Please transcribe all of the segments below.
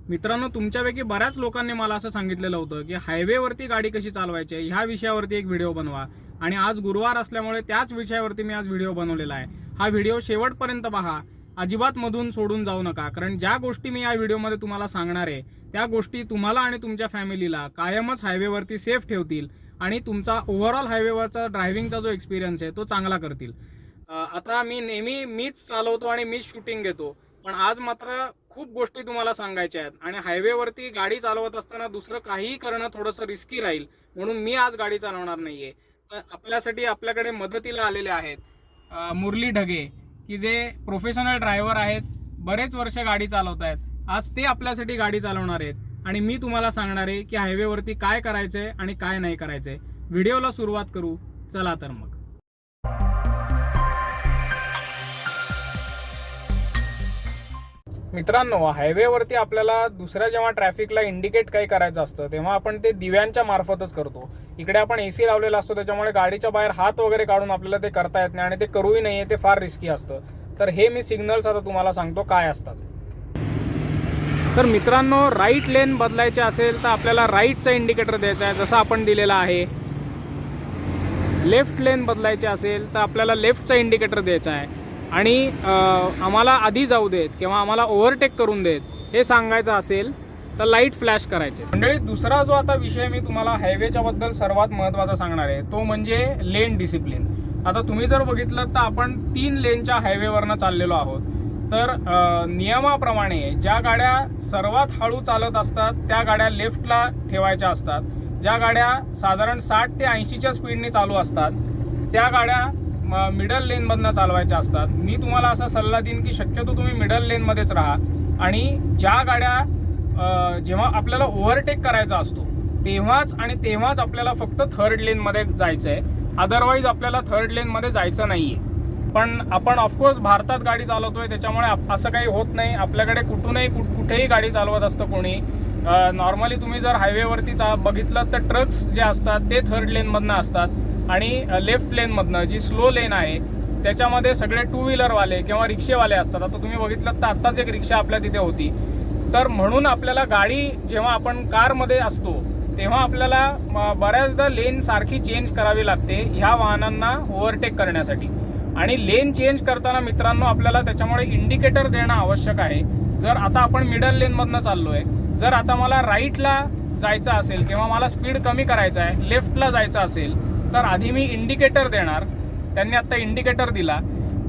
मित्रांनो, तुमच्यापैकी बऱ्याच लोकांनी मला असं सांगितलेलं होतं की हायवेवरती गाडी कशी चालवायची ह्या विषयावरती एक व्हिडिओ बनवा. आणि आज गुरुवार असल्यामुळे त्याच विषयावरती मी आज व्हिडिओ बनवलेला आहे. हा व्हिडिओ शेवटपर्यंत पहा, अजिबात मधून सोडून जाऊ नका, कारण ज्या गोष्टी मी या व्हिडिओमध्ये तुम्हाला सांगणार आहे त्या गोष्टी तुम्हाला आणि तुमच्या फॅमिलीला कायमच हायवेवरती सेफ ठेवतील आणि तुमचा ओव्हरऑल हायवेवरचा ड्रायव्हिंगचा जो एक्सपिरियन्स आहे तो चांगला करतील. आता मी नेहमी मीच चालवतो आणि मीच शूटिंग घेतो, पण आज मात्र खूप गोष्टी तुम्हाला सांगायच्या आहेत आणि हायवेवरती गाडी चालवत असताना दुसरं काहीही करणं थोडंसं रिस्की राहील, म्हणून मी आज गाडी चालवणार नाहीये. तर आपल्यासाठी आपल्याकडे मदतीला आलेले आहेत मुरली ढगे, की जे प्रोफेशनल ड्रायव्हर आहेत, बरेच वर्ष गाडी चालवत आहेत. आज ते आपल्यासाठी गाडी चालवणार आहेत आणि मी तुम्हाला सांगणार आहे की हायवेवरती काय करायचंय आणि काय नाही करायचंय. व्हिडिओला सुरुवात करू, चला तर मग. मित्रांनो, हायवेवरती आपल्याला दुसऱ्या जेव्हा ट्रॅफिकला इंडिकेट काही करायचं असतं तेव्हा आपण ते दिव्यांच्या मार्फतच करतो. इकडे आपण एसी लावलेला असतो, त्याच्यामुळे गाडीच्या बाहेर हात वगैरे काढून आपल्याला ते करता येत नाही आणि ते करूही नाहीये, ते फार रिस्की असतं. तर हे मी सिग्नल्स आता तुम्हाला सांगतो काय असतात. तर मित्रांनो, राईट लेन बदलायचे असेल तर आपल्याला राईटचा इंडिकेटर द्यायचा आहे, जसं आपण दिलेला आहे. लेफ्ट लेन बदलायचे असेल तर आपल्याला लेफ्टचा इंडिकेटर द्यायचा आहे आणि आम्हाला आधी जाऊ देत किंवा आम्हाला ओव्हरटेक करून देत हे सांगायचं असेल तर लाईट फ्लॅश करायचे. मंडळी, दुसरा जो आता विषय मी तुम्हाला हायवेच्या बद्दल सर्वात महत्त्वाचा सांगणार आहे तो म्हणजे लेन डिसिप्लिन. आता तुम्ही जर बघितलं तर आपण 3 लेनच्या हायवेवरनं चाललेलो आहोत. तर नियमाप्रमाणे ज्या गाड्या सर्वात हळू चालत असतात त्या गाड्या लेफ्टला ठेवायच्या असतात. ज्या गाड्या साधारण 60 ते 80च्या स्पीडने चालू असतात त्या गाड्या मिडल लेनमधनं चालवायच्या असतात. मी तुम्हाला असा सल्ला देईन की शक्यतो तुम्ही मिडल लेनमध्येच राहा आणि ज्या गाड्या जेव्हा आपल्याला ओव्हरटेक करायचा असतो तेव्हाच आपल्याला फक्त थर्ड लेनमध्ये जायचं आहे. अदरवाईज आपल्याला थर्ड लेनमध्ये जायचं नाही आहे. पण आपण ऑफकोर्स भारतात गाडी चालवतोय त्याच्यामुळे असं काही होत नाही. आपल्याकडे कुठेही गाडी चालवत असतं कोणी. नॉर्मली तुम्ही जर हायवेवरती बघितलं तर ट्रक्स जे असतात ते थर्ड लेनमधनं असतात आणि लेफ्ट लेनमधनं जी स्लो लेन आहे त्याच्यामध्ये सगळे 2 व्हीलरवाले किंवा रिक्षेवाले असतात. आता तुम्ही बघितलं तर आत्ताच एक रिक्षा आपल्या तिथे होती. तर म्हणून आपल्याला गाडी जेव्हा आपण कारमध्ये असतो तेव्हा आपल्याला बऱ्याचदा लेन सारखी चेंज करावी लागते ह्या वाहनांना ओव्हरटेक करण्यासाठी. आणि लेन चेंज करताना मित्रांनो आपल्याला त्याच्यामुळे इंडिकेटर देणं आवश्यक आहे. जर आता आपण मिडल लेनमधनं चाललोय, जर आता मला राईटला जायचं असेल किंवा मला स्पीड कमी करायचं आहे, लेफ्टला जायचं असेल तर आधी मी इंडिकेटर देणार. त्यांनी आत्ता इंडिकेटर दिला,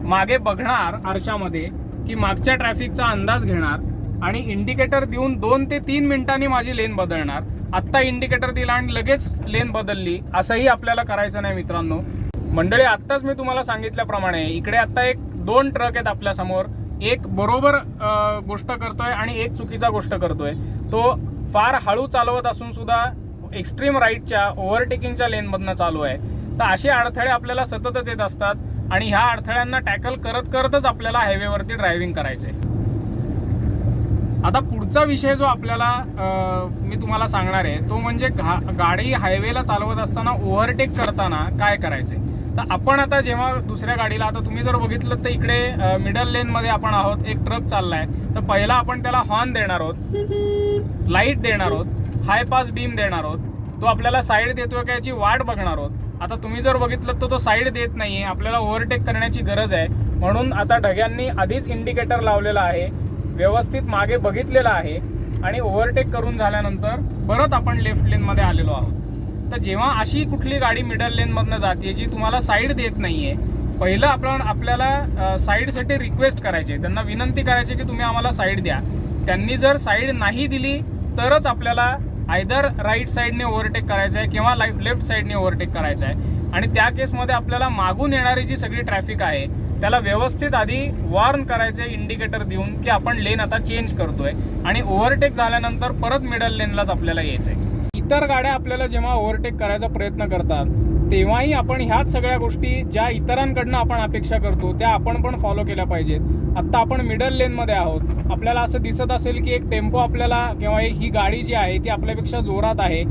मागे बघणार आरशामध्ये की मागच्या ट्रॅफिकचा अंदाज घेणार आणि इंडिकेटर देऊन 2 ते 3 मिनिटांनी माझी लेन बदलणार. आत्ता इंडिकेटर दिला आणि लगेच लेन बदलली असंही आपल्याला करायचं नाही मित्रांनो. मंडळी, आत्ताच मी तुम्हाला सांगितल्याप्रमाणे इकडे आत्ता 2 ट्रक आहेत आपल्यासमोर. एक बरोबर गोष्ट करतोय आणि एक चुकीचा गोष्ट करतोय. तो फार हळू चालवत असून सुद्धा एक्स्ट्रीम राईटच्या ओव्हरटेकिंगच्या लेनमधनं चालू आहे. तर असे अडथळे आपल्याला सततच येत असतात आणि ह्या अडथळ्यांना टॅकल करतच आपल्याला हायवेवरती ड्रायव्हिंग करायचंय. आता पुढचा विषय जो आपल्याला मी तुम्हाला सांगणार आहे तो म्हणजे गाडी हायवेला चालवत असताना ओव्हरटेक करताना काय करायचे. तर आपण आता जेव्हा दुसऱ्या गाडीला, आता तुम्ही जर बघितलं तर इकडे मिडल लेनमध्ये आपण आहोत, एक ट्रक चाललाय. तर पहिला आपण त्याला हॉर्न देणार आहोत, लाईट देणार आहोत, हाय पास बीम देणार आहोत. तो आपल्याला साईड देतोय का याची वाट बघणार आहोत. आता तुम्ही जर बघितलं तर तो साईड देत नाहीये, आपल्याला ओव्हरटेक करण्याची गरज आहे. म्हणून आता ढग्यांनी आधीच इंडिकेटर लावलेला आहे, व्यवस्थित मागे बघितलेला आहे आणि ओव्हरटेक करून झाल्यानंतर परत आपण लेफ्ट लेनमध्ये आलेलो आहोत. तर जेव्हा अशी कुठली गाडी मिडल लेनमधनं जाते जी तुम्हाला साईड देत नाहीये, पहिलं आपल्याला साईडसाठी रिक्वेस्ट करायची, त्यांना विनंती करायची की तुम्ही आम्हाला साईड द्या. त्यांनी जर साईड नाही दिली तरच आपल्याला आयदर राईट साईडने ओव्हरटेक करायचं आहे किंवा लेफ्ट साईडने ओव्हरटेक करायचं आहे. आणि त्या केसमध्ये आपल्याला मागून येणारी जी सगळी ट्रॅफिक आहे त्याला व्यवस्थित आधी वॉर्न करायचं आहे इंडिकेटर देऊन की आपण लेन आता चेंज करतोय आणि ओव्हरटेक झाल्यानंतर परत मिडल लेनलाच आपल्याला यायचं आहे. इतर गाड्या आपल्याला जेव्हा ओव्हरटेक करायचा प्रयत्न करतात तेव्हाही आपण ह्याच सगळ्या गोष्टी ज्या इतरांकडनं आपण अपेक्षा करतो त्या आपण पण फॉलो केल्या पाहिजेत. आत्ता आपण मिडल लेनमध्ये आहोत, आपल्याला असं दिसत असेल की एक टेम्पो आपल्याला किंवा ही गाडी जी आहे ती आपल्यापेक्षा जोरात आहे,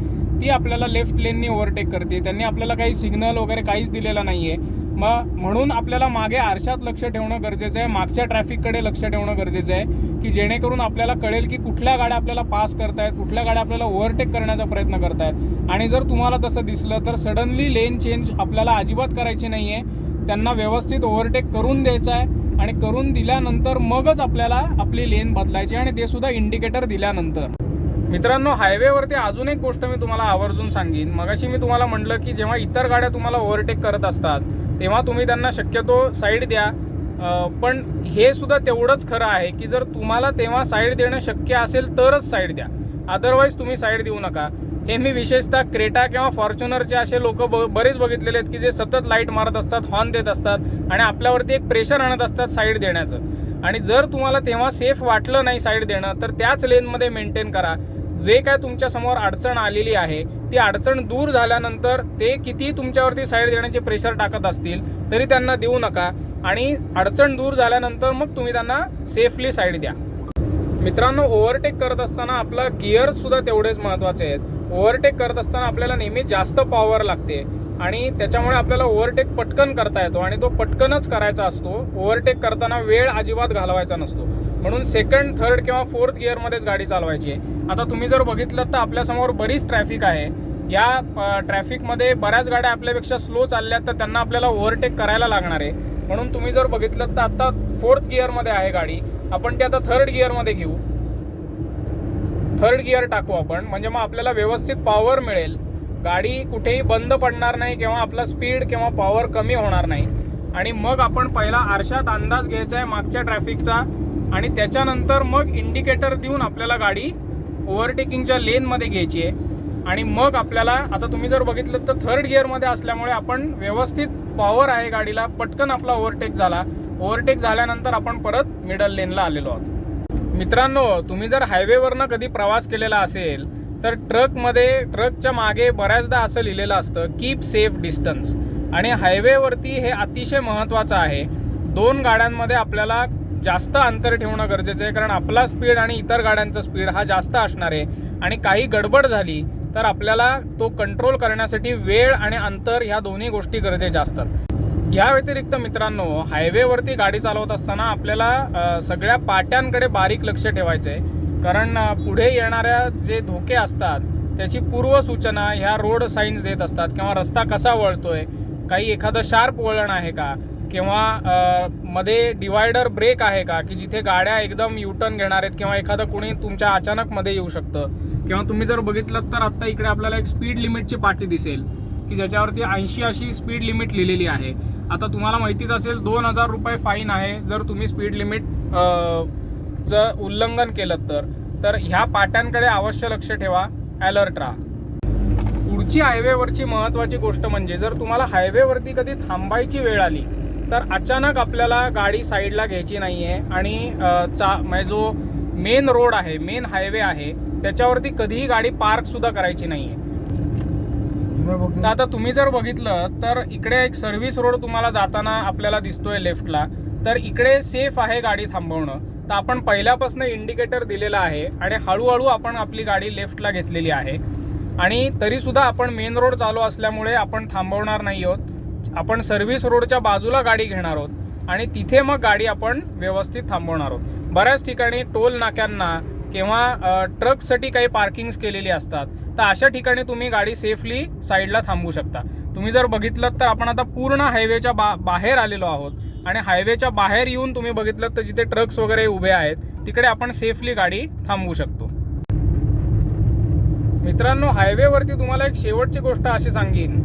ती आपल्याला लेफ्ट लेननी ओव्हरटेक करते. त्यांनी आपल्याला काही सिग्नल वगैरे काहीच दिलेलं नाही आहे. म्हणून आपल्याला मागे आरशात लक्ष ठेवणं गरजेचं आहे, मागच्या ट्रॅफिककडे लक्ष ठेवणं गरजेचं आहे की जेणेकरून आपल्याला कळेल की कुठल्या गाड्या आपल्याला पास करतायत, कुठल्या गाड्या आपल्याला ओव्हरटेक करण्याचा प्रयत्न करतायत. आणि जर तुम्हाला तसं दिसलं तर सडनली लेन चेंज आपल्याला अजिबात करायची नाही आहे. त्यांना व्यवस्थित ओव्हरटेक करून द्यायचं आहे आणि करून दिल्यानंतर मगच आपल्याला आपली लेन बदलायची, आणि ते सुद्धा इंडिकेटर दिल्यानंतर. मित्रांनो, हायवेवरती अजून एक गोष्ट मी तुम्हाला आवर्जून सांगेन. मगाशी मी तुम्हाला म्हटलं की जेव्हा इतर गाड्या तुम्हाला ओव्हरटेक करत असतात तेव्हा तुम्ही त्यांना शक्यतो साईड द्या, पण हे सुद्धा तेवढंच खरं आहे की जर तुम्हाला तेव्हा साईड देणं शक्य असेल तरच साईड द्या, अदरवाईज तुम्ही साईड देऊ नका. हे मी विशेषतः क्रेटा किंवा फॉर्च्युनरचे असे लोक बरेच बघितलेले आहेत की जे सतत लाईट मारत असतात, हॉर्न देत असतात आणि आपल्यावरती एक प्रेशर आणत असतात साईड देण्याचं. आणि जर तुम्हाला तेव्हा सेफ वाटलं नाही साईड देणं तर त्याच लेनमध्ये मेंटेन करा. जे काय तुमच्यासमोर अडचण आलेली आहे ती अडचण दूर झाल्यानंतर ते किती तुमच्यावरती साईड देण्याचे प्रेशर टाकत असतील तरी त्यांना देऊ नका, आणि अडचण दूर झाल्यानंतर मग तुम्ही त्यांना सेफली साईड द्या. मित्रांनो, ओव्हरटेक करत असताना आपला गिअर्स सुद्धा तेवढेच महत्त्वाचे आहेत. ओव्हरटेक करत असताना आपल्याला नेहमी जास्त पॉवर लागते आणि त्याच्यामुळे आपल्याला ओव्हरटेक पटकन करता येतो, आणि तो पटकनच करायचा असतो. ओव्हरटेक करताना वेळ अजिबात घालवायचा नसतो. म्हणून सेकंड, थर्ड किंवा फोर्थ गिअरमध्येच गाडी चालवायची आहे. आता तुम्ही जर बघितलं तर आपल्यासमोर बरीच ट्रॅफिक आहे. या ट्रॅफिकमध्ये बऱ्याच गाड्या आपल्यापेक्षा स्लो चालल्यात तर त्यांना आपल्याला ओव्हरटेक करायला लागणार आहे. म्हणून तुम्ही जर बघितलं तर आता फोर्थ गिअरमध्ये आहे गाडी, आपण ती आता थर्ड गिअरमध्ये घेऊ. थर्ड गिअर टाकू आपण, म्हणजे मग आपल्याला व्यवस्थित पॉवर मिळेल. गाडी कुठेही बंद पडणार नाही किंवा आपला स्पीड किंवा पॉवर कमी होणार नाही. आणि मग आपण पहिला आरशात अंदाज घ्यायचा आहे मागच्या ट्रॅफिकचा, आणि त्याच्यानंतर मग इंडिकेटर देऊन आपल्याला गाडी ओव्हरटेकिंगच्या लेनमध्ये घ्यायची आहे. आणि मग आपल्याला आता तुम्ही जर बघितलं तर थर्ड गिअरमध्ये असल्यामुळे आपण व्यवस्थित पॉवर आहे गाडीला, पटकन आपला ओव्हरटेक झाला. ओव्हरटेक झाल्यानंतर आपण परत मिडल लेनला आलेलो आहोत. मित्रांनो, तुम्ही जर हायवेवरनं कधी प्रवास केलेला असेल तर ट्रकच्या मागे बऱ्याचदा असं लिहिलेलं असतं कीप सेफ डिस्टन्स, आणि हायवेवरती हे अतिशय महत्त्वाचं आहे. दोन गाड्यांमध्ये आपल्याला जास्त अंतर ठेवणं गरजेचं आहे, कारण आपला स्पीड आणि इतर गाड्यांचा स्पीड हा जास्त असणार आहे. आणि काही गडबड झाली तर आपल्याला तो कंट्रोल करण्यासाठी वेळ आणि अंतर ह्या दोन्ही गोष्टी गरजेच्या असतात. या व्यतिरिक्त मित्रांनो, हायवेवरती गाडी चालवत असताना आपल्याला सगळ्या पाट्यांकडे बारीक लक्ष ठेवायचं आहे, कारण पुढे येणाऱ्या जे धोके असतात त्याची पूर्वसूचना ह्या रोड साईन्स देत असतात, किंवा रस्ता कसा वळतोय, काही एखादं शार्प वळण आहे का, किंवा मध्ये डिवायडर ब्रेक आहे का, की जिथे गाड्या एकदम युटर्न घेणार आहेत, किंवा एखादं कुणी तुमच्या अचानक मध्ये येऊ शकतं. किंवा तुम्ही जर बघितलं तर आत्ता इकडे आपल्याला एक स्पीड लिमिटची पाटी दिसेल की ज्याच्यावरती 80 अशी स्पीड लिमिट लिहिलेली आहे. आता तुम्हाला माहितीच असेल 2000 रुपये फाईन आहे जर तुम्ही स्पीड लिमिट चं उल्लंघन केलं तर ह्या पाट्यांकडे अवश्य लक्ष ठेवा, अलर्ट राहा. पुढची हायवेवरची महत्त्वाची गोष्ट म्हणजे जर तुम्हाला हायवेवरती कधी थांबायची वेळ आली तर अचानक आपल्याला गाडी साईडला घ्यायची नाही आहे, आणि म्हणजे जो मेन रोड आहे, मेन हायवे आहे, त्याच्यावरती कधीही गाडी पार्क सुद्धा करायची नाही आहे. तर आता तुम्ही जर बघितलं तर इकडे एक सर्व्हिस रोड तुम्हाला जाताना आपल्याला दिसतोय लेफ्टला, तर इकडे सेफ आहे गाडी थांबवणं. तर आपण पहिल्यापासून इंडिकेटर दिलेला आहे आणि हळूहळू आपण आपली गाडी लेफ्टला घेतलेली आहे, आणि तरीसुद्धा आपण मेन रोड चालू असल्यामुळे आपण थांबवणार नाही आहोत. आपण सर्व्हिस रोडच्या बाजूला गाडी घेणार आहोत आणि तिथे मग गाडी आपण व्यवस्थित थांबवणार आहोत. बऱ्याच ठिकाणी टोल नाक्यांना किंवा ट्रकसाठी काही पार्किंग्स केलेली असतात, तर अशा ठिकाणी तुम्ही गाडी सेफली साईडला थांबवू शकता. तुम्ही जर बघितलं तर आपण आता पूर्ण हायवेच्या बाहेर आलेलो आहोत, आणि हायवेच्या बाहेर येऊन तुम्ही बघितलं तर जिथे ट्रक्स वगैरे उभे आहेत तिकडे आपण सेफली गाडी थांबवू शकतो. मित्रांनो, हायवेवरती तुम्हाला एक शेवटची गोष्ट अशी सांगेन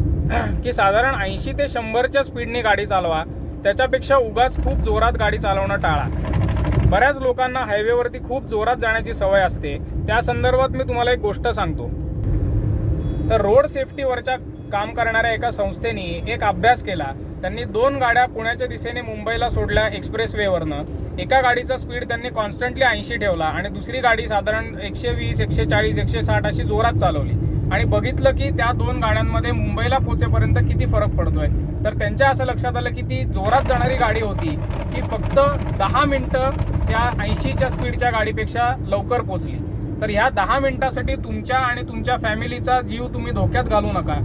की साधारण 80 ते 100च्या स्पीडने गाडी चालवा, त्याच्यापेक्षा उगाच खूप जोरात गाडी चालवणं टाळा. बऱ्याच लोकांना हायवेवरती खूप जोरात जाण्याची सवय असते. त्या संदर्भात मी तुम्हाला एक गोष्ट सांगतो. तर रोड सेफ्टीवरच्या काम करणाऱ्या एका संस्थेने एक अभ्यास केला. त्यांनी 2 गाड्या पुण्याच्या दिशेने मुंबईला सोडल्या एक्सप्रेस वेवरनं. एका गाडीचा स्पीड त्यांनी कॉन्स्टंटली 80 ठेवला आणि दुसरी गाडी साधारण 120, 140, 160 अशी जोरात चालवली, आणि बघितलं की त्या 2 गाड्यांमध्ये मुंबईला पोहोचेपर्यंत किती फरक पडतोय. तर त्यांच्या असं लक्षात आलं की ती जोरात जाणारी गाडी होती ती फक्त 10 मिनिटं त्या 80च्या स्पीडच्या गाडीपेक्षा लवकर पोहोचली. तर ह्या 10 मिनिटासाठी तुमच्या आणि तुमच्या फॅमिलीचा जीव तुम्ही धोक्यात घालू नका.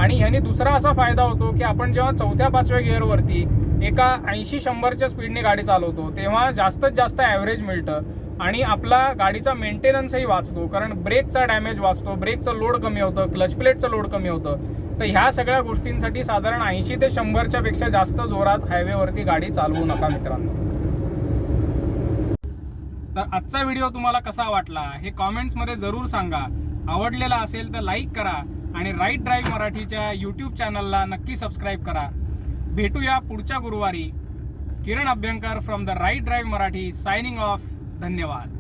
आणि ह्याने दुसरा असा फायदा होतो की आपण जेव्हा 4थ्या-5व्या गिअरवरती एका 80-100च्या स्पीडने गाडी चालवतो तेव्हा जास्तीत जास्त ॲव्हरेज मिळतं. आणि आपला गाडीचा मेंटेनन्सही वाचतो, कारण ब्रेकचा डॅमेज वाचतो, ब्रेकचं लोड कमी होतं, क्लच प्लेटचं लोड कमी होतं. तर ह्या सगळ्या गोष्टींसाठी साधारण 80 ते 100च्या पेक्षा जास्त जोरात हायवेवरती गाडी चालवू नका मित्रांनो. तर आजचा व्हिडिओ तुम्हाला कसा वाटला हे कॉमेंट्समध्ये जरूर सांगा. आवडलेला असेल तर लाईक करा आणि राईट ड्राईव्ह मराठीच्या यूट्यूब चॅनलला नक्की सबस्क्राईब करा. भेटूया पुढच्या गुरुवारी. Kiran Abhyankar from the right drive Marathi signing off. धन्यवाद.